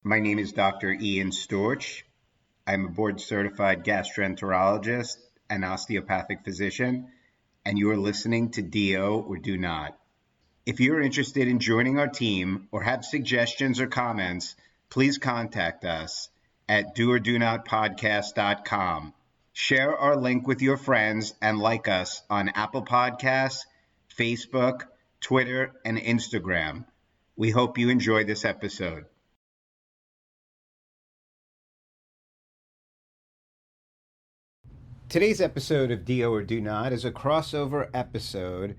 My name is Dr. Ian Storch. I'm a board-certified gastroenterologist and osteopathic physician, and you are listening to DO or Do Not. If you're interested in joining our team or have suggestions or comments, please contact us at doordonotpodcast.com. Share our link with your friends and like us on Apple Podcasts, Facebook, Twitter, and Instagram. We hope you enjoy this episode. Today's episode of Do or Do Not is a crossover episode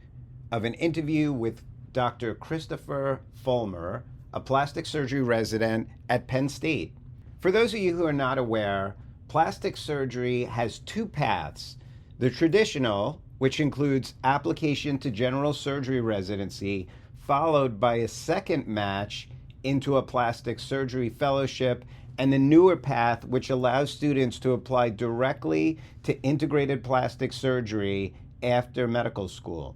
of an interview with Dr. Christopher Fullmer, a plastic surgery resident at Penn State. For those of you who are not aware, plastic surgery has two paths. The traditional, which includes application to general surgery residency, followed by a second match into a plastic surgery fellowship, and the newer path, which allows students to apply directly to integrated plastic surgery after medical school.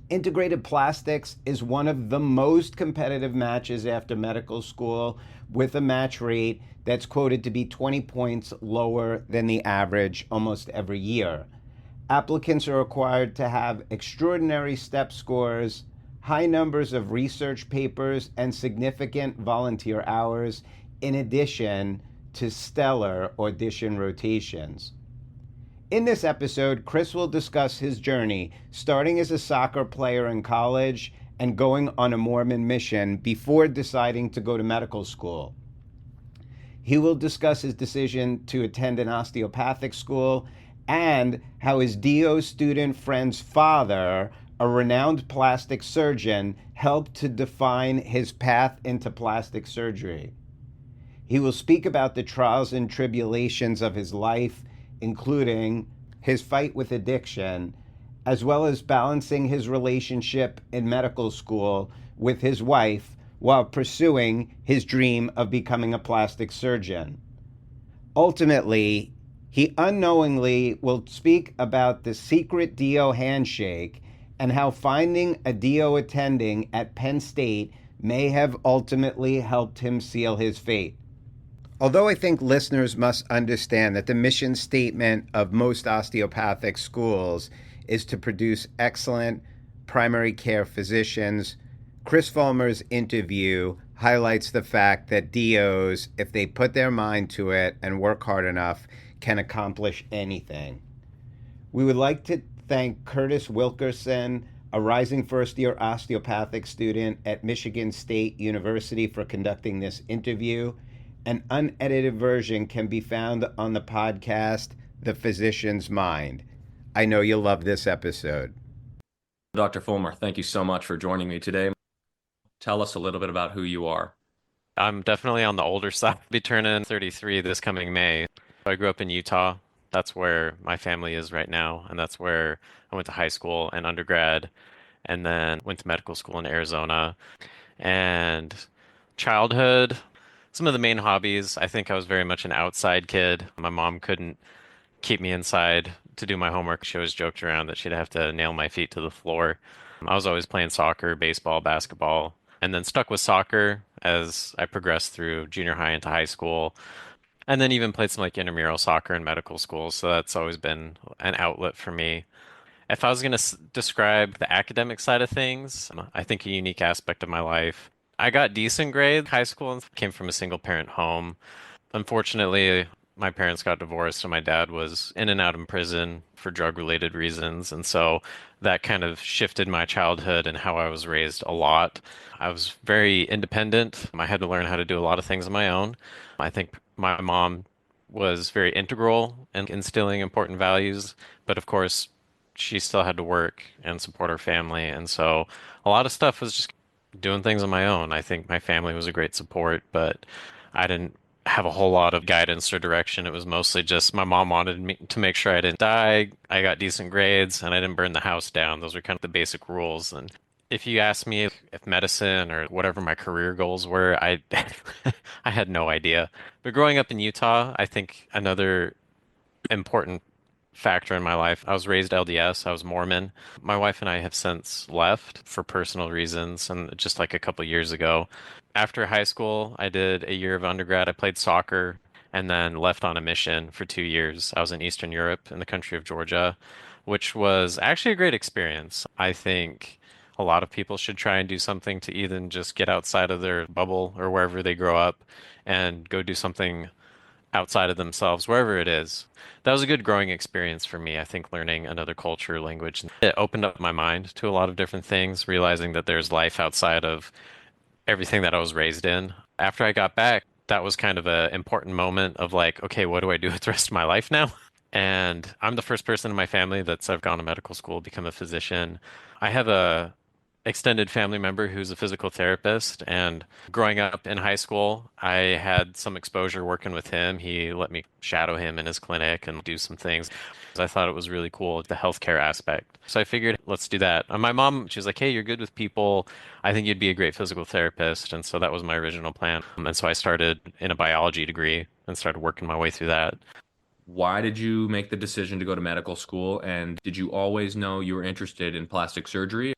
Integrated plastics is one of the most competitive matches after medical school, with a match rate that's quoted to be 20 points lower than the average almost every year. Applicants are required to have extraordinary step scores, high numbers of research papers, and significant volunteer hours, in addition to stellar audition rotations. In this episode, Chris will discuss his journey, starting as a soccer player in college and going on a Mormon mission before deciding to go to medical school. He will discuss his decision to attend an osteopathic school and how his DO student friend's father, a renowned plastic surgeon, helped to define his path into plastic surgery. He will speak about the trials and tribulations of his life, including his fight with addiction, as well as balancing his relationship in medical school with his wife while pursuing his dream of becoming a plastic surgeon. Ultimately, he unknowingly will speak about the secret DO handshake and how finding a DO attending at Penn State may have ultimately helped him seal his fate. Although I think listeners must understand that the mission statement of most osteopathic schools is to produce excellent primary care physicians, Chris Fullmer's interview highlights the fact that DOs, if they put their mind to it and work hard enough, can accomplish anything. We would like to thank Curtis Wilkerson, a rising first-year osteopathic student at Michigan State University, for conducting this interview. An unedited version can be found on the podcast, The Physician's Mind. I know you'll love this episode. Dr. Fullmer, thank you so much for joining me today. Tell us a little bit about who you are. I'm definitely on the older side. I'll be turning 33 this coming May. I grew up in Utah. That's where my family is right now, and that's where I went to high school and undergrad, and then went to medical school in Arizona. And childhood, some of the main hobbies, I think I was very much an outside kid. My mom couldn't keep me inside to do my homework. She always joked around that she'd have to nail my feet to the floor. I was always playing soccer, baseball, basketball, and then stuck with soccer as I progressed through junior high into high school. And then even played some like intramural soccer in medical school. So that's always been an outlet for me. If I was going to describe the academic side of things, I think a unique aspect of my life, I got decent grades. High school and came from a single parent home. Unfortunately, my parents got divorced and my dad was in and out of prison for drug related reasons. And so that kind of shifted my childhood and how I was raised a lot. I was very independent. I had to learn how to do a lot of things on my own. I think my mom was very integral in instilling important values, but of course, she still had to work and support her family. And so a lot of stuff was just doing things on my own. I think my family was a great support, but I didn't have a whole lot of guidance or direction. It was mostly just my mom wanted me to make sure I didn't die, I got decent grades, and I didn't burn the house down. Those were kind of the basic rules. And if you ask me if medicine or whatever my career goals were, I I had no idea. But growing up in Utah, I think another important factor in my life. I was raised LDS. I was Mormon. My wife and I have since left for personal reasons, and just like a couple years ago. After high school, I did a year of undergrad. I played soccer and then left on a mission for 2 years. I was in Eastern Europe in the country of Georgia, which was actually a great experience. I think a lot of people should try and do something to even just get outside of their bubble or wherever they grow up and go do something outside of themselves, wherever it is. That was a good growing experience for me. I think learning another culture, language, it opened up my mind to a lot of different things, realizing that there's life outside of everything that I was raised in. After I got back, that was kind of an important moment of like, okay, what do I do with the rest of my life now? And I'm the first person in my family that's ever gone to medical school, become a physician. I have a extended family member who's a physical therapist, and growing up in high school, I had some exposure working with him. He let me shadow him in his clinic and do some things. I thought it was really cool, the healthcare aspect. So I figured, let's do that. And my mom, she was like, hey, you're good with people. I think you'd be a great physical therapist. And so that was my original plan. And so I started in a biology degree and started working my way through that. Why did you make the decision to go to medical school? And did you always know you were interested in plastic surgery?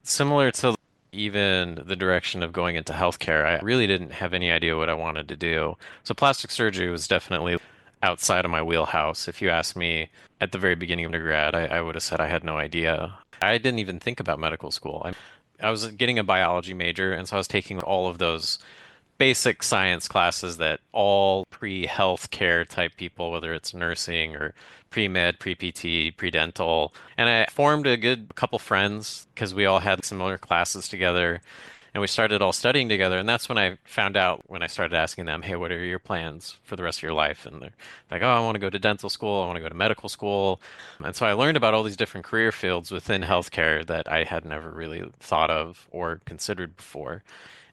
Similar to even the direction of going into healthcare, I really didn't have any idea what I wanted to do. So plastic surgery was definitely outside of my wheelhouse. If you asked me at the very beginning of undergrad, I would have said I had no idea. I didn't even think about medical school. I was getting a biology major, and so I was taking all of those basic science classes that all pre-healthcare type people, whether it's nursing or pre-med, pre-PT, pre-dental. And I formed a good couple friends because we all had similar classes together. And we started all studying together. And that's when I found out, when I started asking them, hey, what are your plans for the rest of your life? And they're like, oh, I want to go to dental school. I want to go to medical school. And so I learned about all these different career fields within healthcare that I had never really thought of or considered before.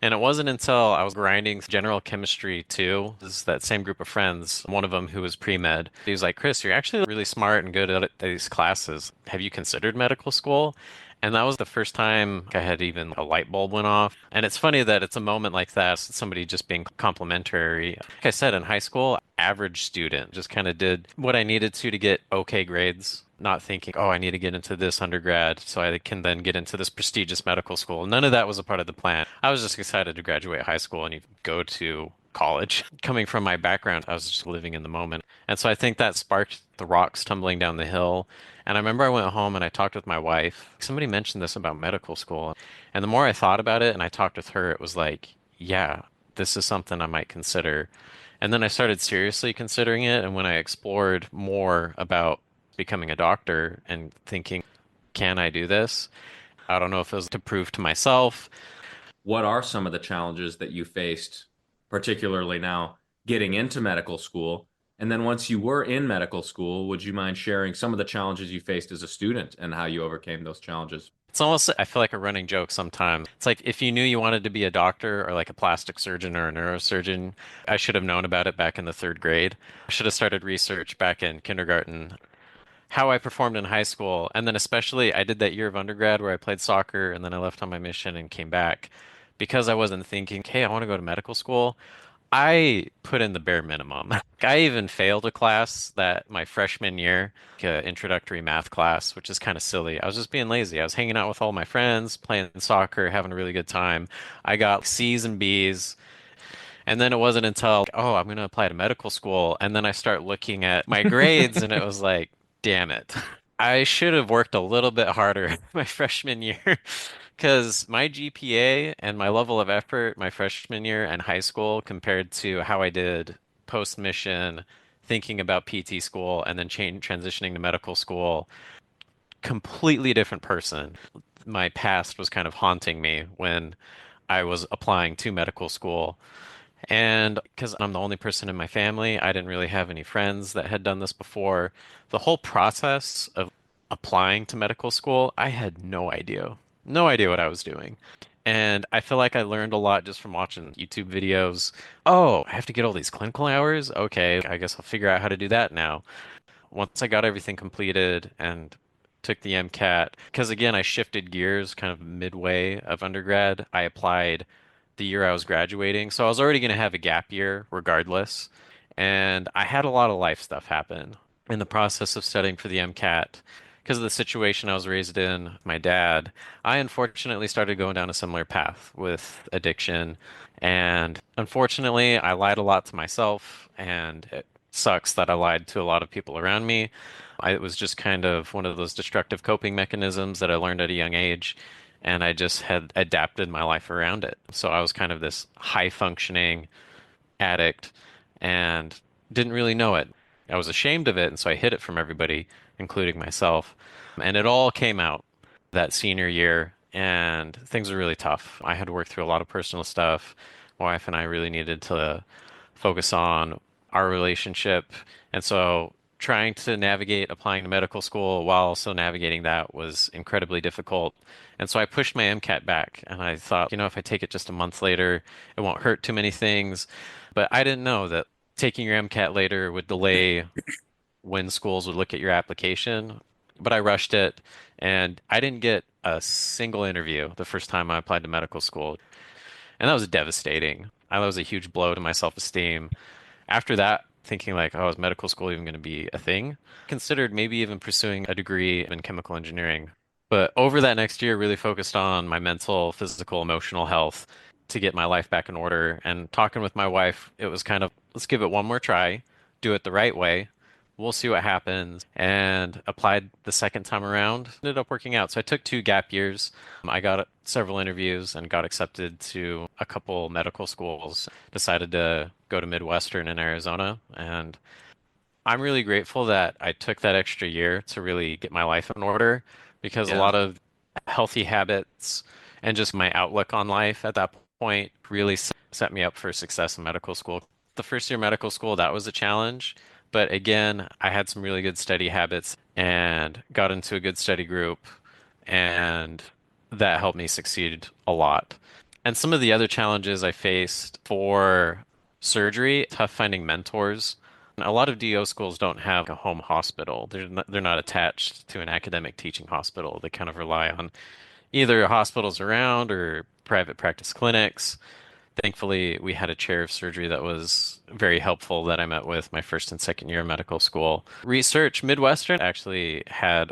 And it wasn't until I was grinding general chemistry too, is that same group of friends, one of them who was pre-med, he was like, Chris, you're actually really smart and good at these classes. Have you considered medical school? And that was the first time I had even a light bulb went off. And it's funny that it's a moment like that, somebody just being complimentary. Like I said, in high school, average student, just kind of did what I needed to get okay grades, not thinking, oh, I need to get into this undergrad so I can then get into this prestigious medical school. None of that was a part of the plan. I was just excited to graduate high school and go to college. Coming from my background, I was just living in the moment. And so I think that sparked the rocks tumbling down the hill. And I remember I went home and I talked with my wife. Somebody mentioned this about medical school. And the more I thought about it and I talked with her, it was like, yeah, this is something I might consider. And then I started seriously considering it. And when I explored more about becoming a doctor and thinking, can I do this? I don't know if it was to prove to myself. What are some of the challenges that you faced, particularly now getting into medical school? And then once you were in medical school, would you mind sharing some of the challenges you faced as a student and how you overcame those challenges? It's almost, I feel like a running joke sometimes. It's like if you knew you wanted to be a doctor or like a plastic surgeon or a neurosurgeon, I should have known about it back in the third grade. I should have started research back in kindergarten. How I performed in high school, and then especially I did that year of undergrad where I played soccer and then I left on my mission and came back because I wasn't thinking, hey, I want to go to medical school. I put in the bare minimum. I even failed a class that my freshman year, like a introductory math class, which is kind of silly. I was just being lazy. I was hanging out with all my friends, playing soccer, having a really good time. I got C's and B's. And then it wasn't until, oh, I'm going to apply to medical school. And then I start looking at my grades and it was like, damn it. I should have worked a little bit harder my freshman year because my GPA and my level of effort my freshman year and high school compared to how I did post mission, thinking about PT school, and then transitioning to medical school, completely different person. My past was kind of haunting me when I was applying to medical school. And because I'm the only person in my family, I didn't really have any friends that had done this before. The whole process of applying to medical school, I had no idea what I was doing. And I feel like I learned a lot just from watching YouTube videos. Oh, I have to get all these clinical hours? Okay, I guess I'll figure out how to do that now. Once I got everything completed and took the MCAT, because again, I shifted gears kind of midway of undergrad. I applied the year I was graduating, so I was already going to have a gap year regardless. And I had a lot of life stuff happen in the process of studying for the MCAT. because of the situation I was raised in, my dad, I unfortunately started going down a similar path with addiction. And unfortunately, I lied a lot to myself, and it sucks that I lied to a lot of people around me. It was just kind of one of those destructive coping mechanisms that I learned at a young age, and I just had adapted my life around it. So I was kind of this high functioning addict and didn't really know it. I was ashamed of it, and so I hid it from everybody, including myself. And it all came out that senior year, and things were really tough. I had to work through a lot of personal stuff. My wife and I really needed to focus on our relationship. And so trying to navigate applying to medical school while also navigating that was incredibly difficult. And so I pushed my MCAT back and I thought, if I take it just a month later, it won't hurt too many things. But I didn't know that taking your MCAT later would delay when schools would look at your application. But I rushed it and I didn't get a single interview the first time I applied to medical school. And that was devastating. That was a huge blow to my self-esteem. After that, thinking like, oh, is medical school even going to be a thing? Considered maybe even pursuing a degree in chemical engineering. But over that next year, really focused on my mental, physical, emotional health to get my life back in order. And talking with my wife, it was kind of, let's give it one more try, do it the right way. We'll see what happens. And applied the second time around. Ended up working out. So I took 2 gap years. I got several interviews and got accepted to a couple medical schools. Decided to go to Midwestern in Arizona. And I'm really grateful that I took that extra year to really get my life in order because a Yeah. lot of healthy habits and just my outlook on life at that point really set me up for success in medical school. The first year of medical school, that was a challenge. But again, I had some really good study habits and got into a good study group, and that helped me succeed a lot. And some of the other challenges I faced for surgery, tough finding mentors. A lot of DO schools don't have a home hospital. They're not attached to an academic teaching hospital. They kind of rely on either hospitals around or private practice clinics. Thankfully, we had a chair of surgery that was very helpful that I met with my first and second year of medical school. Research, Midwestern actually had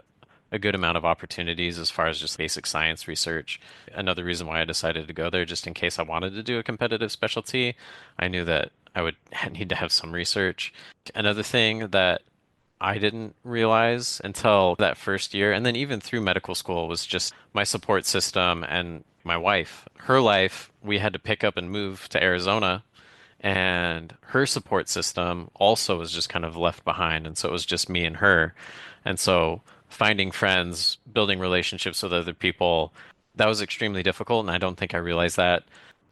a good amount of opportunities as far as just basic science research. Another reason why I decided to go there, just in case I wanted to do a competitive specialty, I knew that I would need to have some research. Another thing that I didn't realize until that first year, and then even through medical school, was just my support system and my wife. Her life, we had to pick up and move to Arizona, and her support system also was just kind of left behind. And so it was just me and her. And so finding friends, building relationships with other people, that was extremely difficult. And I don't think I realized that.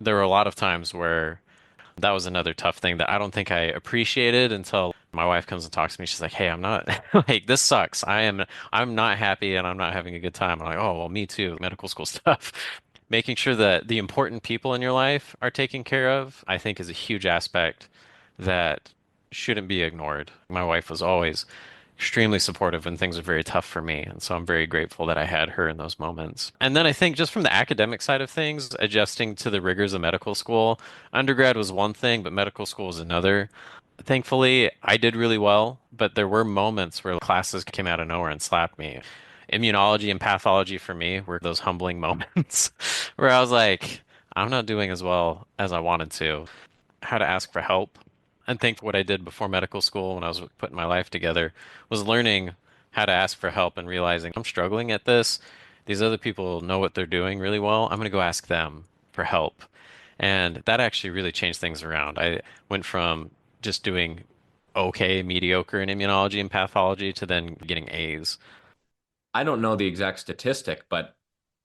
There were a lot of times where that was another tough thing that I don't think I appreciated until my wife comes and talks to me. She's like, "Hey, I'm not like this sucks. I'm not happy and I'm not having a good time." I'm like, "Oh, well, me too. Medical school stuff." Making sure that the important people in your life are taken care of, I think is a huge aspect that shouldn't be ignored. My wife was always extremely supportive when things were very tough for me. And so I'm very grateful that I had her in those moments. And then I think just from the academic side of things, adjusting to the rigors of medical school, undergrad was one thing, but medical school was another. Thankfully, I did really well, but there were moments where classes came out of nowhere and slapped me. Immunology and pathology for me were those humbling moments where I was like, I'm not doing as well as I wanted to. How to ask for help. And think what I did before medical school when I was putting my life together was learning how to ask for help and realizing I'm struggling at this. These other people know what they're doing really well. I'm going to go ask them for help. And that actually really changed things around. I went from just doing okay, mediocre in immunology and pathology to then getting A's. I don't know the exact statistic, but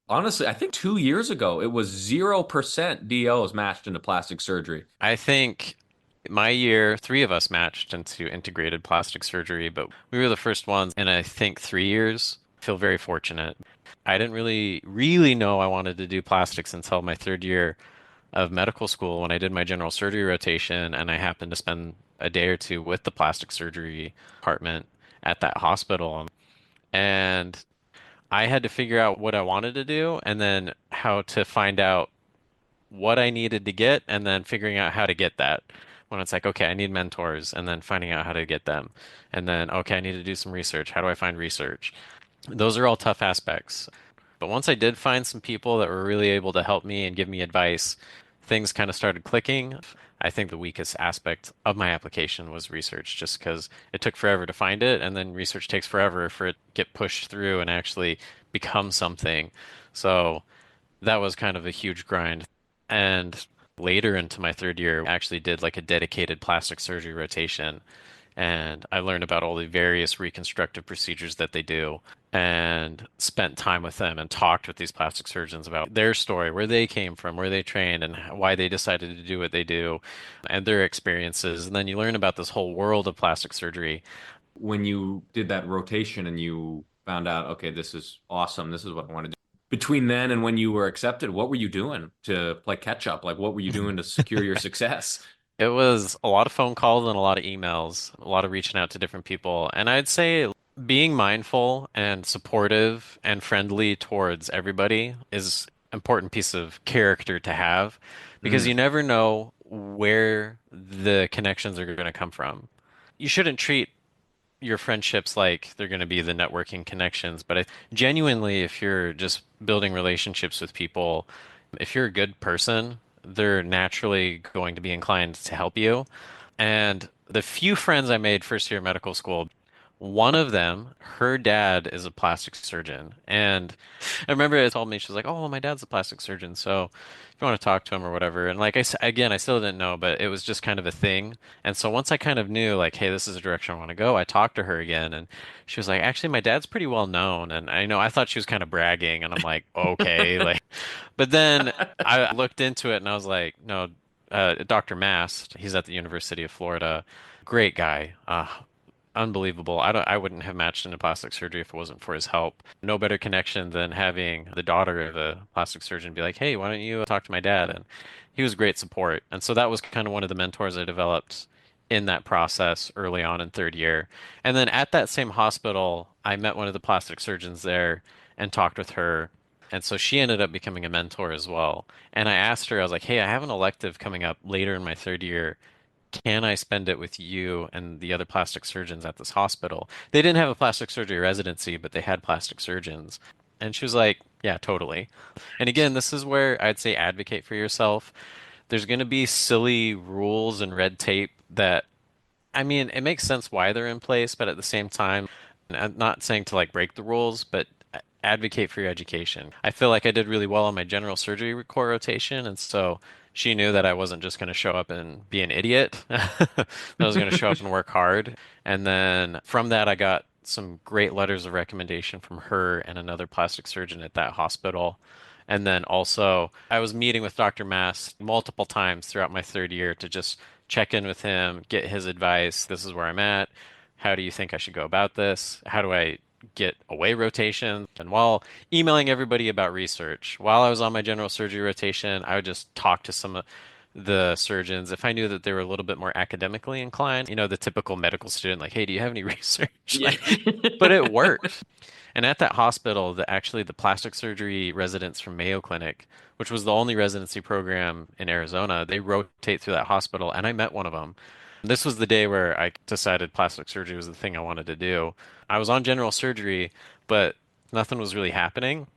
honestly, I think 2 years ago it was 0% DOs matched into plastic surgery. I think my year, three of us matched into integrated plastic surgery, but we were the first ones in I think 3 years. I feel very fortunate. I didn't really know I wanted to do plastics until my third year of medical school when I did my general surgery rotation, and I happened to spend a day or two with the plastic surgery department at that hospital. And I had to figure out what I wanted to do and then how to find out what I needed to get and then figuring out how to get that. When it's like, okay, I need mentors and then finding out how to get them. And then, okay, I need to do some research. How do I find research? Those are all tough aspects. But once I did find some people that were really able to help me and give me advice, things kind of started clicking. I think the weakest aspect of my application was research, just because it took forever to find it, and then research takes forever for it to get pushed through and actually become something. So that was kind of a huge grind. And later into my third year, I actually did like a dedicated plastic surgery rotation. And I learned about all the various reconstructive procedures that they do and spent time with them and talked with these plastic surgeons about their story, where they came from, where they trained, and why they decided to do what they do, and their experiences. And then you learn about this whole world of plastic surgery. When you did that rotation and you found out, okay, this is awesome, this is what I want to do. Between then and when you were accepted, what were you doing to play catch up? Like, what were you doing to secure your success? It was a lot of phone calls and a lot of emails, a lot of reaching out to different people. And I'd say being mindful and supportive and friendly towards everybody is an important piece of character to have because you Mm. never know where the connections are going to come from. You shouldn't treat your friendships like they're going to be the networking connections, but genuinely, if you're just building relationships with people, if you're a good person, they're naturally going to be inclined to help you. And the few friends I made first year of medical school, one of them, her dad is a plastic surgeon. And I remember it told me, she was like, "Oh, well, my dad's a plastic surgeon. So if you want to talk to him or whatever." And like again, I still didn't know, but it was just kind of a thing. And so once I kind of knew, like, hey, this is the direction I want to go, I talked to her again. And she was like, "Actually, my dad's pretty well known." And I know I thought she was kind of bragging. And I'm like, okay. Like, but then I looked into it and I was like, no, Dr. Mast, he's at the University of Florida. Great guy. Unbelievable. I wouldn't have matched into plastic surgery if it wasn't for his help. No better connection than having the daughter of a plastic surgeon be like, "Hey, why don't you talk to my dad?" And he was great support. And so that was kind of one of the mentors I developed in that process early on in third year. And then at that same hospital, I met one of the plastic surgeons there and talked with her. And so she ended up becoming a mentor as well. And I asked her, I was like, "Hey, I have an elective coming up later in my third year. Can I spend it with you and the other plastic surgeons at this hospital?" They didn't have a plastic surgery residency, but they had plastic surgeons. And she was like, "Yeah, totally." And again, this is where I'd say advocate for yourself. There's going to be silly rules and red tape that, I mean, it makes sense why they're in place, but at the same time, I'm not saying to like break the rules, but advocate for your education. I feel like I did really well on my general surgery core rotation, and so she knew that I wasn't just going to show up and be an idiot. That I was going to show up and work hard. And then from that, I got some great letters of recommendation from her and another plastic surgeon at that hospital. And then also, I was meeting with Dr. Mass multiple times throughout my third year to just check in with him, get his advice. This is where I'm at. How do you think I should go about this? How do I get away rotation? And while emailing everybody about research, while I was on my general surgery rotation, I would just talk to some of the surgeons. If I knew that they were a little bit more academically inclined, the typical medical student, like, "Hey, do you have any research?" Yeah. Like, but it worked. And at that hospital, actually the plastic surgery residents from Mayo Clinic, which was the only residency program in Arizona, they rotate through that hospital, and I met one of them. This was the day where I decided plastic surgery was the thing I wanted to do. I was on general surgery, but nothing was really happening.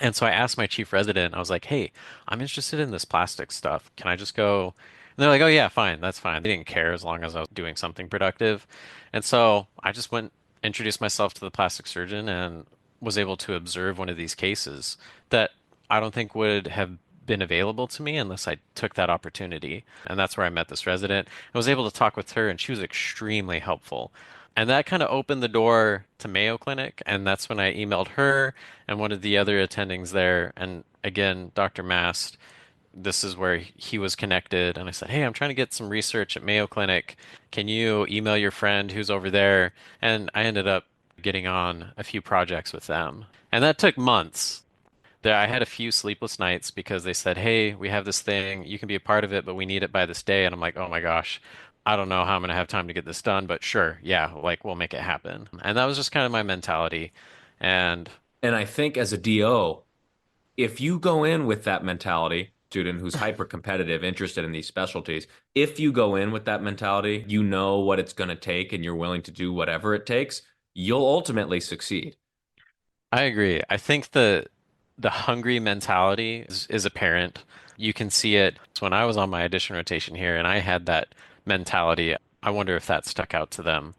And so I asked my chief resident, I was like, "Hey, I'm interested in this plastic stuff. Can I just go?" And they're like, "Oh, yeah, fine. That's fine." They didn't care as long as I was doing something productive. And so I just went, introduced myself to the plastic surgeon, and was able to observe one of these cases that I don't think would have been available to me unless I took that opportunity. And that's where I met this resident. I was able to talk with her, and she was extremely helpful. And that kind of opened the door to Mayo Clinic. And that's when I emailed her and one of the other attendings there. And again, Dr. Mast, this is where he was connected. And I said, "Hey, I'm trying to get some research at Mayo Clinic. Can you email your friend who's over there?" And I ended up getting on a few projects with them. And that took months. There, I had a few sleepless nights because they said, "Hey, we have this thing. You can be a part of it, but we need it by this day." And I'm like, "Oh my gosh, I don't know how I'm going to have time to get this done, but sure, yeah, like we'll make it happen." And that was just kind of my mentality. And And I think as a DO, if you go in with that mentality, student who's hyper competitive, interested in these specialties, if you go in with that mentality, you know what it's going to take and you're willing to do whatever it takes, you'll ultimately succeed. I agree. I think the hungry mentality is apparent. You can see it when I was on my audition rotation here and I had that mentality. I wonder if that stuck out to them,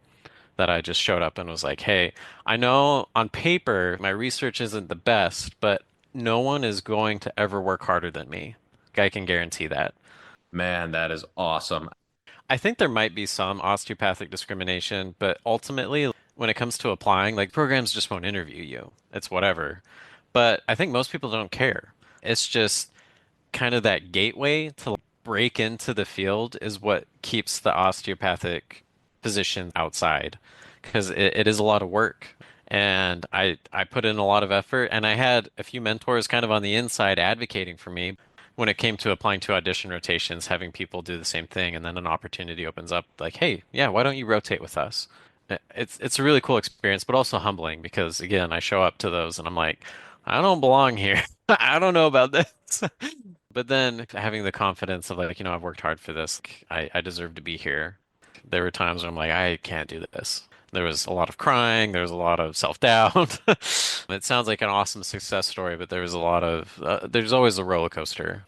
that I just showed up and was like, hey, I know on paper my research isn't the best, but no one is going to ever work harder than me. I can guarantee that. Man, that is awesome. I think there might be some osteopathic discrimination, but ultimately, when it comes to applying, like programs just won't interview you. It's whatever. But I think most people don't care. It's just kind of that gateway to break into the field is what keeps the osteopathic physician outside because it is a lot of work. And I put in a lot of effort, and I had a few mentors kind of on the inside advocating for me when it came to applying to audition rotations, having people do the same thing, and then an opportunity opens up, like, hey, yeah, why don't you rotate with us? It's a really cool experience, but also humbling because again, I show up to those and I'm like, I don't belong here. I don't know about this. But then having the confidence of like, I've worked hard for this. I deserve to be here. There were times where I'm like, I can't do this. There was a lot of crying. There was a lot of self-doubt. It sounds like an awesome success story, but there was a lot of, there's always a roller coaster.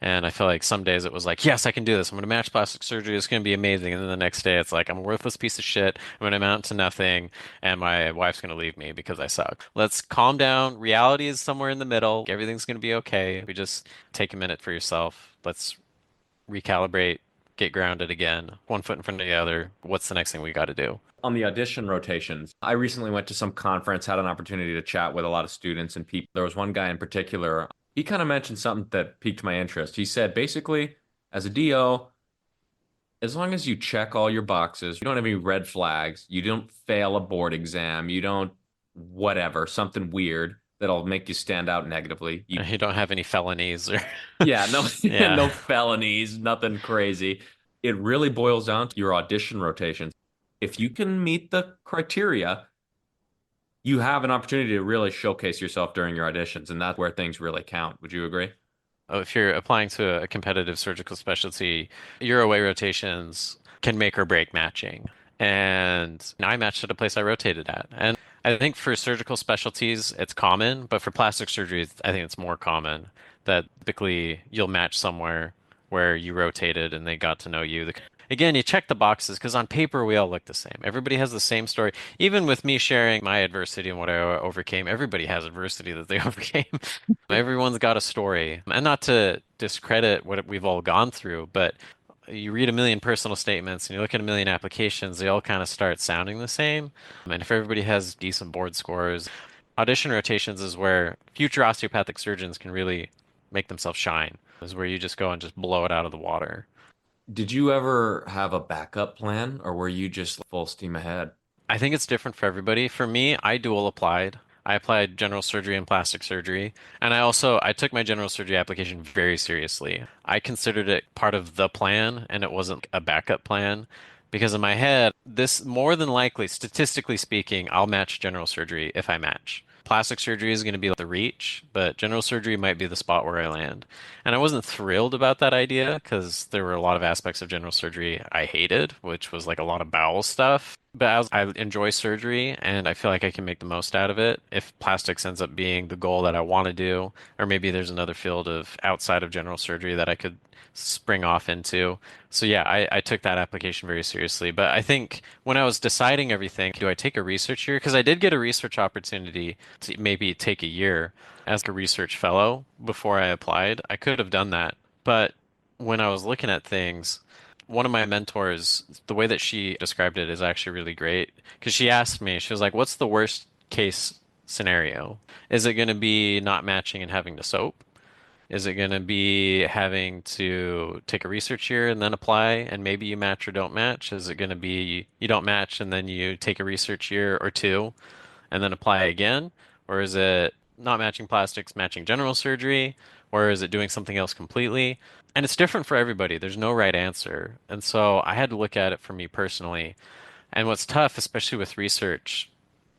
And I feel like some days it was like, yes, I can do this. I'm going to match plastic surgery. It's going to be amazing. And then the next day it's like, I'm a worthless piece of shit. I'm going to amount to nothing. And my wife's going to leave me because I suck. Let's calm down. Reality is somewhere in the middle. Everything's going to be okay. We just take a minute for yourself. Let's recalibrate, get grounded again, one foot in front of the other. What's the next thing we got to do? On the audition rotations, I recently went to some conference, had an opportunity to chat with a lot of students and people. There was one guy in particular, he kind of mentioned something that piqued my interest. He said, basically, as a DO, as long as you check all your boxes, you don't have any red flags, you don't fail a board exam, you don't whatever, something weird that'll make you stand out negatively. You don't have any felonies or Yeah, no, yeah. no felonies, nothing crazy. It really boils down to your audition rotations. If you can meet the criteria, you have an opportunity to really showcase yourself during your auditions, and that's where things really count. Would you agree? If you're applying to a competitive surgical specialty, your away rotations can make or break matching. And I matched at a place I rotated at. And I think for surgical specialties, it's common, but for plastic surgery, I think it's more common that typically you'll match somewhere where you rotated and they got to know you. Again, you check the boxes because on paper we all look the same. Everybody has the same story. Even with me sharing my adversity and what I overcame, everybody has adversity that they overcame. Everyone's got a story. And not to discredit what we've all gone through, but you read a million personal statements and you look at a million applications, they all kind of start sounding the same. And if everybody has decent board scores, audition rotations is where future osteopathic surgeons can really make themselves shine, is where you just go and just blow it out of the water. Did you ever have a backup plan, or were you just full steam ahead? I think it's different for everybody. For me, I dual applied. I applied general surgery and plastic surgery, and I took my general surgery application very seriously. I considered it part of the plan, and it wasn't a backup plan because in my head, this more than likely, statistically speaking, I'll match general surgery if I match. Plastic surgery is going to be the reach, but general surgery might be the spot where I land. And I wasn't thrilled about that idea because there were a lot of aspects of general surgery I hated, which was like a lot of bowel stuff. But I enjoy surgery and I feel like I can make the most out of it if plastics ends up being the goal that I want to do, or maybe there's another field of outside of general surgery that I could spring off into. So yeah, I took that application very seriously. But I think when I was deciding everything, do I take a research year? Because I did get a research opportunity to maybe take a year as a research fellow before I applied. I could have done that. But when I was looking at things, one of my mentors, the way that she described it is actually really great. Because she asked me, she was like, what's the worst case scenario? Is it going to be not matching and having to soap? Is it going to be having to take a research year and then apply and maybe you match or don't match? Is it going to be you don't match and then you take a research year or two and then apply again? Or is it not matching plastics, matching general surgery? Or is it doing something else completely? And it's different for everybody. There's no right answer. And so I had to look at it for me personally. And what's tough, especially with research,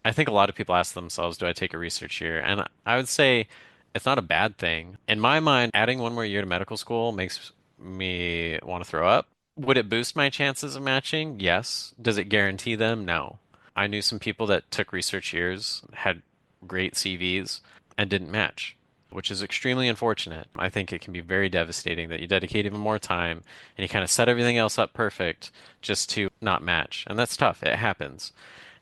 I think a lot of people ask themselves, do I take a research year? And I would say it's not a bad thing. In my mind, adding one more year to medical school makes me want to throw up. Would it boost my chances of matching? Yes. Does it guarantee them? No. I knew some people that took research years, had great CVs and didn't match, which is extremely unfortunate. I think it can be very devastating that you dedicate even more time and you kind of set everything else up perfect just to not match. And that's tough. It happens.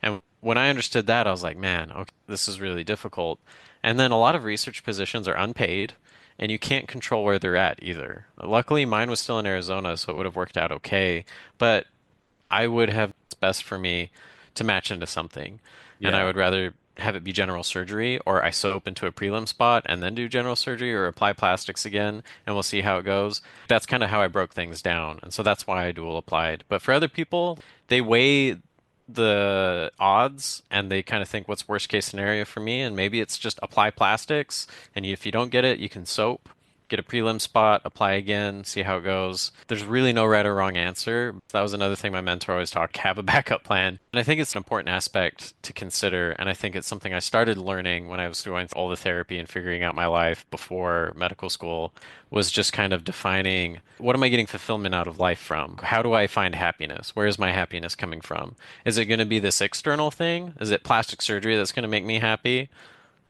And when I understood that, I was like, man, okay, this is really difficult. And then a lot of research positions are unpaid and you can't control where they're at either. Luckily, mine was still in Arizona, so it would have worked out okay. But I would have it's best for me to match into something. And I Yeah. would rather have it be general surgery or I soap into a prelim spot and then do general surgery or apply plastics again and we'll see how it goes. That's kind of how I broke things down. And so that's why I dual applied. But for other people, they weigh the odds and they kind of think what's worst case scenario for me and maybe it's just apply plastics and if you don't get it, you can soap get a prelim spot, apply again, see how it goes. There's really no right or wrong answer. That was another thing my mentor always taught, have a backup plan. And I think it's an important aspect to consider. And I think it's something I started learning when I was doing all the therapy and figuring out my life before medical school was just kind of defining what am I getting fulfillment out of life from? How do I find happiness? Where is my happiness coming from? Is it going to be this external thing? Is it plastic surgery that's going to make me happy?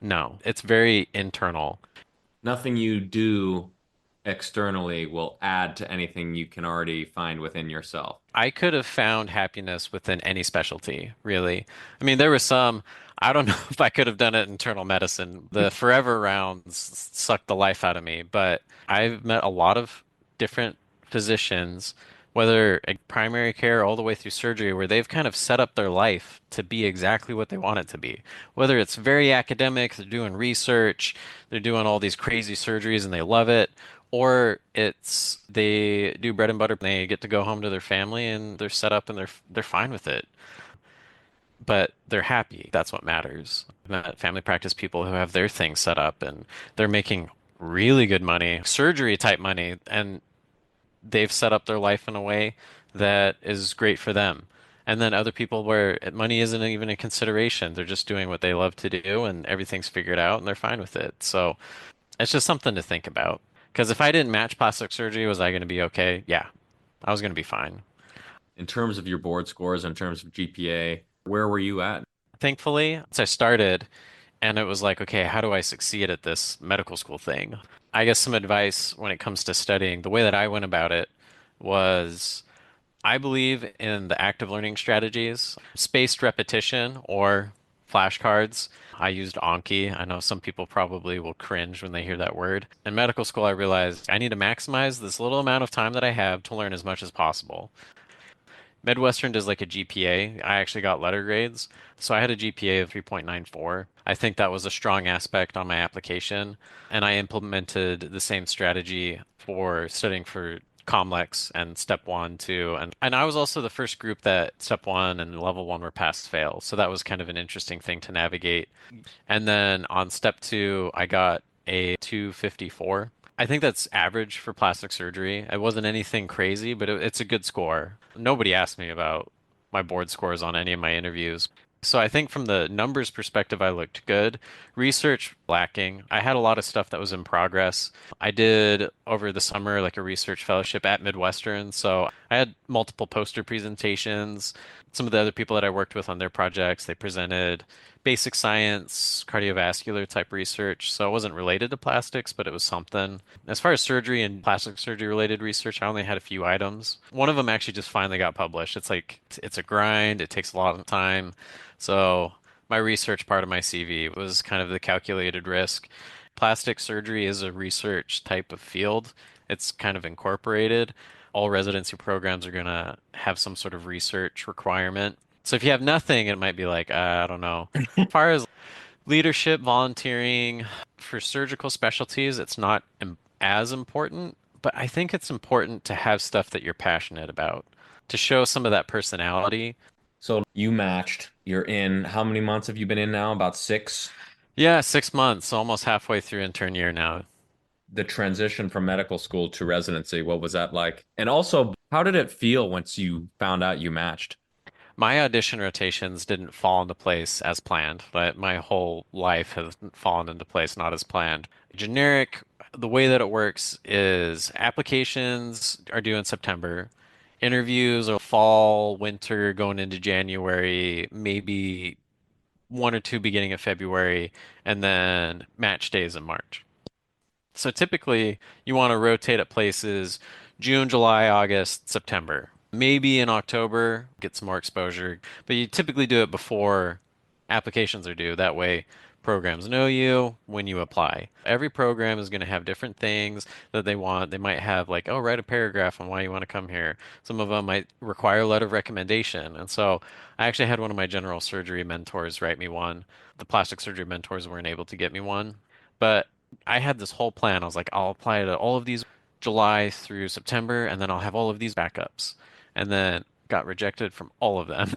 No, it's very internal. Nothing you do externally will add to anything you can already find within yourself. I could have found happiness within any specialty, really. I mean, there was some, I don't know if I could have done it in internal medicine. The forever rounds sucked the life out of me, but I've met a lot of different physicians, whether primary care all the way through surgery, where they've kind of set up their life to be exactly what they want it to be. Whether it's very academic, they're doing research, they're doing all these crazy surgeries and they love it, or it's they do bread and butter, and they get to go home to their family and they're set up and they're fine with it. But they're happy. That's what matters. I've met family practice people who have their things set up and they're making really good money, surgery type money, and they've set up their life in a way that is great for them. And then other people where money isn't even a consideration. They're just doing what they love to do and everything's figured out and they're fine with it. So it's just something to think about. Because if I didn't match plastic surgery, was I going to be okay? Yeah, I was going to be fine. In terms of your board scores, in terms of GPA, where were you at? Thankfully, once I started, and it was like, okay, how do I succeed at this medical school thing? I guess some advice when it comes to studying, the way that I went about it was I believe in the active learning strategies, spaced repetition or flashcards. I used Anki. I know some people probably will cringe when they hear that word. In medical school, I realized I need to maximize this little amount of time that I have to learn as much as possible. Midwestern does like a GPA. I actually got letter grades. So I had a GPA of 3.94. I think that was a strong aspect on my application. And I implemented the same strategy for studying for Comlex and Step 1 too. And I was also the first group that Step 1 and Level 1 were pass fail. So that was kind of an interesting thing to navigate. And then on Step 2, I got a 254. I think that's average for plastic surgery. It wasn't anything crazy, but it's a good score. Nobody asked me about my board scores on any of my interviews. So I think from the numbers perspective, I looked good. Research lacking. I had a lot of stuff that was in progress. I did over the summer like a research fellowship at Midwestern. So I had multiple poster presentations. Some of the other people that I worked with on their projects, they presented basic science, cardiovascular type research. So it wasn't related to plastics, but it was something. As far as surgery and plastic surgery related research, I only had a few items. One of them actually just finally got published. It's like, it's a grind, it takes a lot of time. So my research part of my CV was kind of the calculated risk. Plastic surgery is a research type of field. It's kind of incorporated. All residency programs are going to have some sort of research requirement. So if you have nothing, it might be like, I don't know. As far as leadership, volunteering for surgical specialties, it's not as important, but I think it's important to have stuff that you're passionate about to show some of that personality. So you matched. You're in. How many months have you been in now? About six. Yeah, 6 months, almost halfway through intern year now. The transition from medical school to residency, what was that like? And also, how did it feel once you found out you matched? My audition rotations didn't fall into place as planned, but my whole life has fallen into place not as planned. Generic, the way that it works is applications are due in September. Interviews are fall, winter, going into January, maybe one or two beginning of February, and then match days in March. So typically, you want to rotate at places June, July, August, September. Maybe in October, get some more exposure, but you typically do it before applications are due. That way, programs know you when you apply. Every program is going to have different things that they want. They might have like, oh, write a paragraph on why you want to come here. Some of them might require a letter of recommendation. And so I actually had one of my general surgery mentors write me one. The plastic surgery mentors weren't able to get me one. But I had this whole plan. I was like, I'll apply to all of these July through September, and then I'll have all of these backups. And then got rejected from all of them.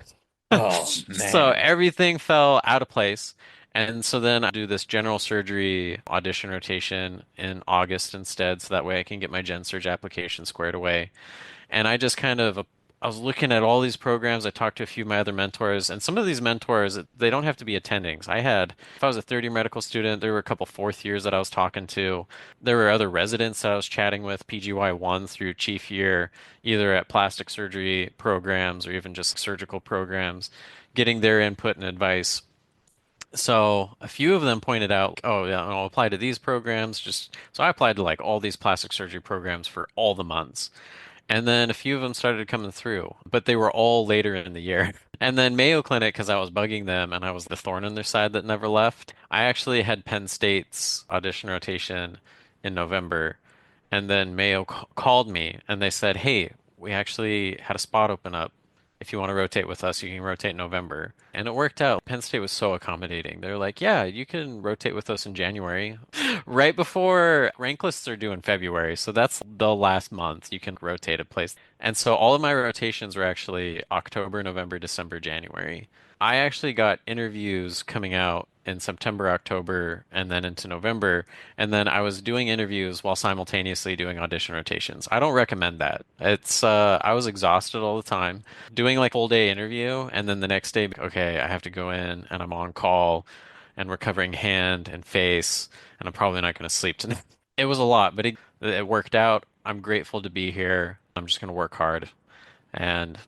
Oh So man. everything fell out of place. And so then I do this general surgery audition rotation in August instead, so that way I can get my gen surge application squared away. And I just kind of I was looking at all these programs. I talked to a few of my other mentors, and some of these mentors, they don't have to be attendings. If I was a third year medical student, there were a couple fourth years that I was talking to. There were other residents that I was chatting with, PGY1 through chief year, either at plastic surgery programs or even just surgical programs, getting their input and advice. So a few of them pointed out, oh yeah, I'll apply to these programs. Just so I applied to like all these plastic surgery programs for all the months. And then a few of them started coming through, but they were all later in the year. And then Mayo Clinic, because I was bugging them and I was the thorn in their side that never left, I actually had Penn State's audition rotation in November. And then Mayo called me and they said, hey, we actually had a spot open up. If you want to rotate with us, you can rotate in November. And it worked out. Penn State was so accommodating. They're like, yeah, you can rotate with us in January. Right before rank lists are due in February. So that's the last month you can rotate a place. And so all of my rotations were actually October, November, December, January. I actually got interviews coming out in September, October, and then into November. And then I was doing interviews while simultaneously doing audition rotations. I don't recommend that. I was exhausted all the time doing like full day interview. And then the next day, okay, I have to go in and I'm on call and we're covering hand and face and I'm probably not going to sleep tonight. It was a lot, but it worked out. I'm grateful to be here. I'm just going to work hard. And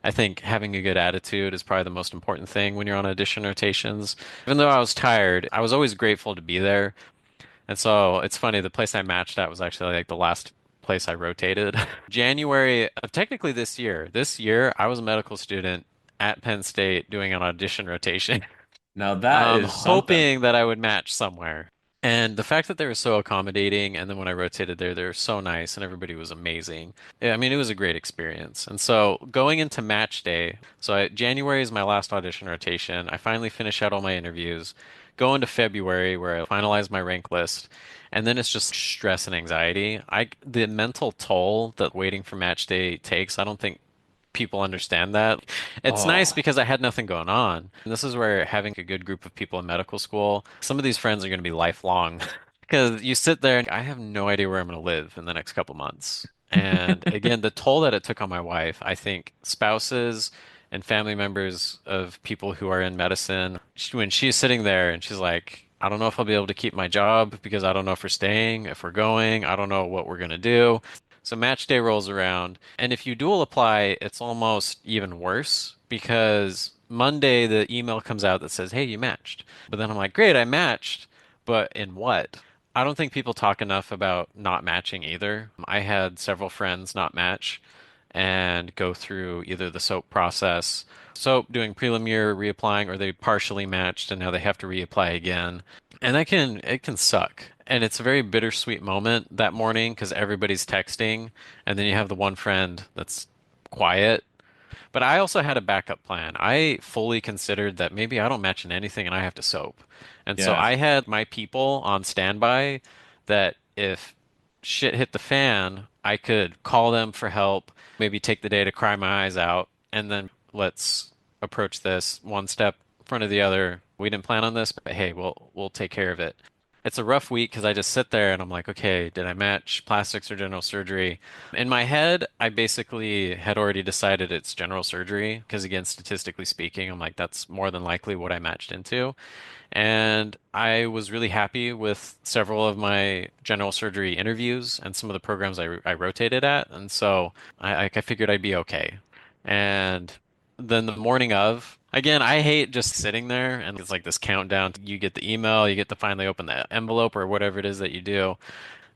I think having a good attitude is probably the most important thing when you're on audition rotations. Even though I was tired, I was always grateful to be there. And so it's funny, the place I matched at was actually like the last place I rotated. January of technically this year. This year, I was a medical student at Penn State doing an audition rotation. Now that is something. Hoping that I would match somewhere. And the fact that they were so accommodating, and then when I rotated there, they were so nice, and everybody was amazing. Yeah, I mean, it was a great experience. And so going into match day, January is my last audition rotation. I finally finish out all my interviews. Go into February where I finalize my rank list, and then it's just stress and anxiety. The mental toll that waiting for match day takes, I don't think people understand that. It's nice Oh. because I had nothing going on. And this is where having a good group of people in medical school, some of these friends are going to be lifelong because you sit there and I have no idea where I'm going to live in the next couple months. And again, the toll that it took on my wife, I think spouses and family members of people who are in medicine, when she's sitting there and she's like, I don't know if I'll be able to keep my job because I don't know if we're staying, if we're going, I don't know what we're going to do. So match day rolls around, and if you dual apply, it's almost even worse because Monday the email comes out that says, "Hey, you matched." But then I'm like, "Great, I matched." But in what? I don't think people talk enough about not matching either. I had several friends not match and go through either the SOAP process, SOAP doing prelim year, reapplying, or they partially matched and now they have to reapply again. And it can suck. And it's a very bittersweet moment that morning because everybody's texting, and then you have the one friend that's quiet. But I also had a backup plan. I fully considered that maybe I don't match in anything and I have to soap. And so Yeah. I had my people on standby that if shit hit the fan, I could call them for help, maybe take the day to cry my eyes out, and then let's approach this one step in front of the other. We didn't plan on this, but hey, we'll take care of it. It's a rough week because I just sit there and I'm like, okay, did I match plastics or general surgery? In my head, I basically had already decided it's general surgery because, again, statistically speaking, I'm like, that's more than likely what I matched into. And I was really happy with several of my general surgery interviews and some of the programs I rotated at. And so I figured I'd be okay. And then the morning of, Again, I hate just sitting there and it's like this countdown. You get the email, you get to finally open the envelope or whatever it is that you do.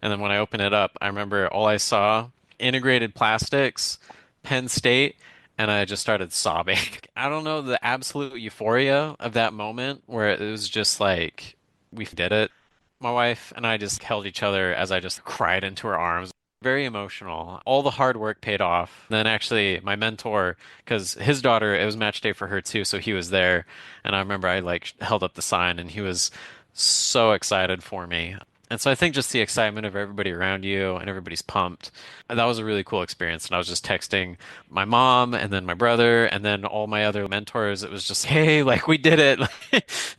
And then when I open it up, I remember all I saw, integrated plastics, Penn State, and I just started sobbing. I don't know, the absolute euphoria of that moment where it was just like, we did it. My wife and I just held each other as I just cried into her arms. Very emotional. All the hard work paid off. Then actually, my mentor, because his daughter, it was match day for her too, so he was there. And I remember I like held up the sign and he was so excited for me. And so I think just the excitement of everybody around you and everybody's pumped. That was a really cool experience. And I was just texting my mom and then my brother and then all my other mentors. It was just, hey, like we did it.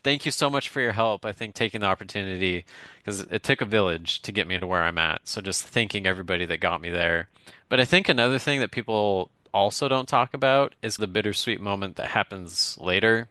Thank you so much for your help. I think taking the opportunity, because it took a village to get me to where I'm at. So just thanking everybody that got me there. But I think another thing that people also don't talk about is the bittersweet moment that happens later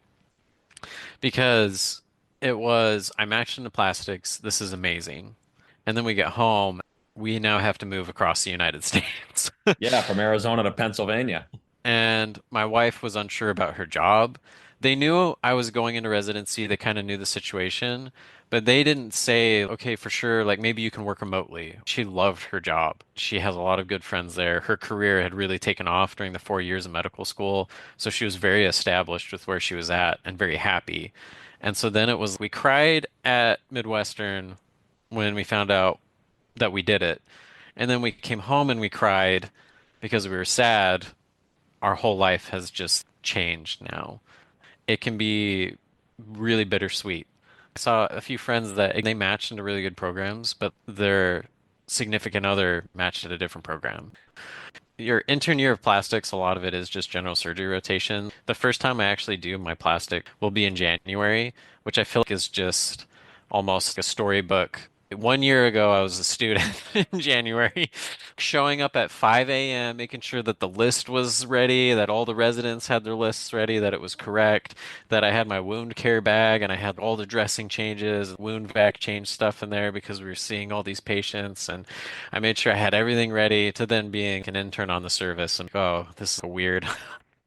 because it was, I matched into plastics. This is amazing. And then we get home. We now have to move across the United States. Yeah, from Arizona to Pennsylvania. And my wife was unsure about her job. They knew I was going into residency. They kind of knew the situation, but they didn't say, okay, for sure, like maybe you can work remotely. She loved her job. She has a lot of good friends there. Her career had really taken off during the 4 years of medical school. So she was very established with where she was at and very happy. And so then it was, we cried at Midwestern when we found out that we did it. And then we came home and we cried because we were sad. Our whole life has just changed now. It can be really bittersweet. I saw a few friends that they matched into really good programs, but their significant other matched at a different program. Your intern year of plastics, a lot of it is just general surgery rotation. The first time I actually do my plastic will be in January, which I feel like is just almost a storybook. 1 year ago, I was a student in January, showing up at 5 a.m., making sure that the list was ready, that all the residents had their lists ready, that it was correct, that I had my wound care bag and I had all the dressing changes, wound vac change stuff in there because we were seeing all these patients. And I made sure I had everything ready to then being an intern on the service and oh, this is a weird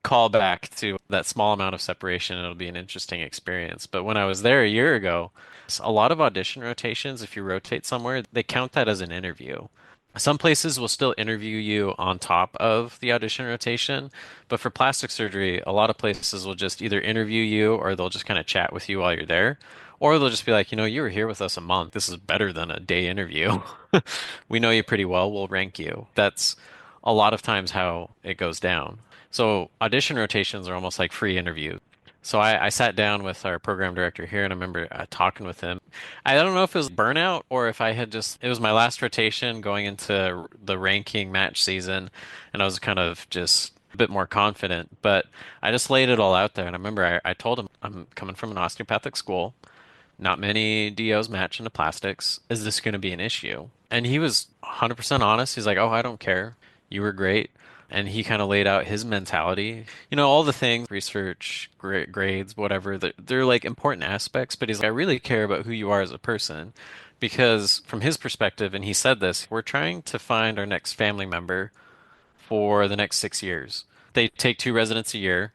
callback to that small amount of separation. It'll be an interesting experience. But when I was there a year ago, a lot of audition rotations, if you rotate somewhere, they count that as an interview. Some places will still interview you on top of the audition rotation, but for plastic surgery, a lot of places will just either interview you or they'll just kind of chat with you while you're there. Or they'll just be like, you were here with us a month. This is better than a day interview. We know you pretty well. We'll rank you. That's a lot of times how it goes down. So audition rotations are almost like free interviews. So I sat down with our program director here and I remember talking with him. I don't know if it was burnout or if I had just, it was my last rotation going into the ranking match season and I was kind of just a bit more confident. But I just laid it all out there. And I remember I told him, I'm coming from an osteopathic school. Not many DOs match into plastics. Is this going to be an issue? And he was 100% honest. He's like, oh, I don't care. You were great. And he kind of laid out his mentality. All the things, research, grades, whatever, they're like important aspects. But he's like, I really care about who you are as a person. Because from his perspective, and he said this, we're trying to find our next family member for the next 6 years. They take 2 residents a year.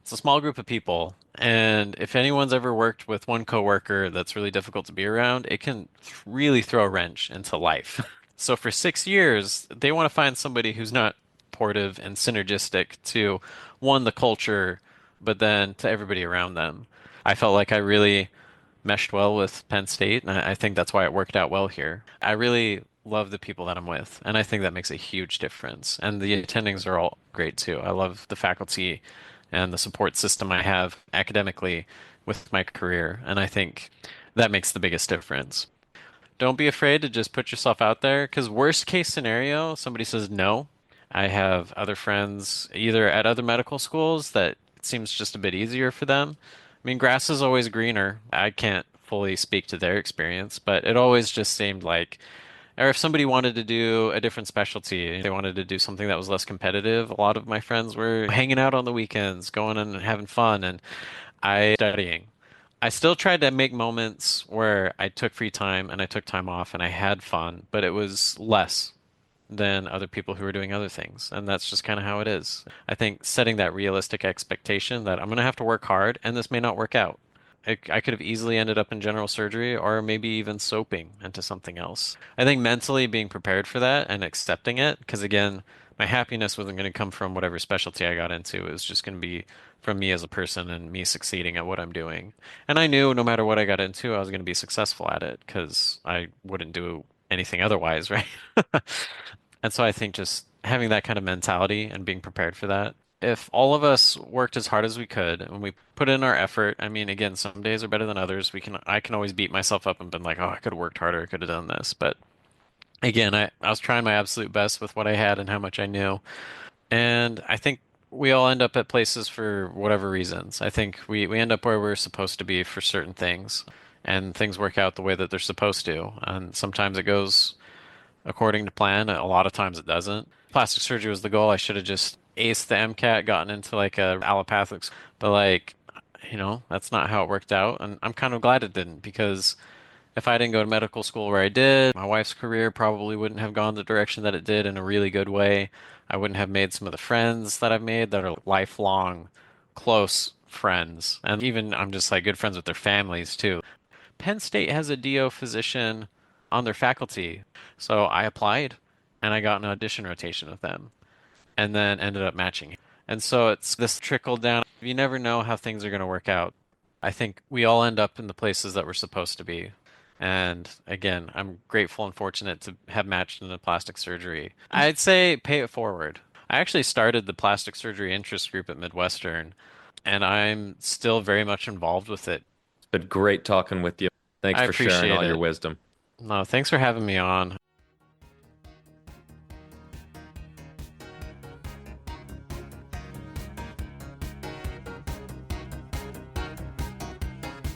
It's a small group of people, and if anyone's ever worked with one coworker that's really difficult to be around, it can really throw a wrench into life. So for 6 years, they want to find somebody who's not supportive and synergistic to one, the culture, but then to everybody around them. I felt like I really meshed well with Penn State, and I think that's why it worked out well here. I really love the people that I'm with, and I think that makes a huge difference. And the attendings are all great too. I love the faculty and the support system I have academically with my career, and I think that makes the biggest difference. Don't be afraid to just put yourself out there, because worst case scenario, somebody says no. I have other friends either at other medical schools that it seems just a bit easier for them. I mean, grass is always greener. I can't fully speak to their experience, but it always just seemed like, or if somebody wanted to do a different specialty, they wanted to do something that was less competitive, a lot of my friends were hanging out on the weekends, going and having fun, and I studying. I still tried to make moments where I took free time and I took time off and I had fun, but it was less. than other people who are doing other things. And that's just kind of how it is. I think setting that realistic expectation that I'm going to have to work hard and this may not work out. I could have easily ended up in general surgery or maybe even soaping into something else. I think mentally being prepared for that and accepting it, because again, my happiness wasn't going to come from whatever specialty I got into. It was just going to be from me as a person and me succeeding at what I'm doing. And I knew no matter what I got into, I was going to be successful at it because I wouldn't do anything otherwise, right? And so I think just having that kind of mentality and being prepared for that. If all of us worked as hard as we could and we put in our effort, I mean, again, some days are better than others. I can always beat myself up and been like, oh, I could have worked harder, I could have done this. But again, I was trying my absolute best with what I had and how much I knew. And I think we all end up at places for whatever reasons. I think we end up where we're supposed to be for certain things, and things work out the way that they're supposed to. And sometimes it goes according to plan. A lot of times it doesn't. Plastic surgery was the goal. I should have just aced the MCAT, gotten into like a allopathics, but like, that's not how it worked out. And I'm kind of glad it didn't, because if I didn't go to medical school where I did, my wife's career probably wouldn't have gone the direction that it did in a really good way. I wouldn't have made some of the friends that I've made that are lifelong close friends. And even I'm just like good friends with their families too. Penn State has a DO physician on their faculty. So I applied and I got an audition rotation with them and then ended up matching. And so it's this trickle down. You never know how things are going to work out. I think we all end up in the places that we're supposed to be. And again, I'm grateful and fortunate to have matched in the plastic surgery. I'd say pay it forward. I actually started the plastic surgery interest group at Midwestern, and I'm still very much involved with it. It's been great talking with you. Thanks I for sharing appreciate all your it. wisdom. No, thanks for having me on.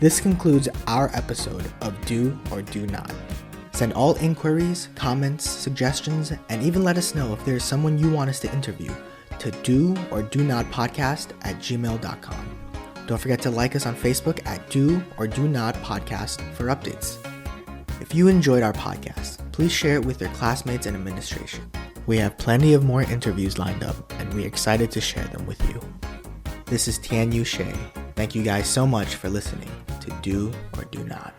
This concludes our episode of Do or Do Not. Send all inquiries, comments, suggestions, and even let us know if there's someone you want us to interview to doordonotpodcast@gmail.com. Don't forget to like us on Facebook at Do or Do Not Podcast for updates. If you enjoyed our podcast, please share it with your classmates and administration. We have plenty of more interviews lined up, and we're excited to share them with you. This is Tian Yu Shea. Thank you guys so much for listening to Do or Do Not.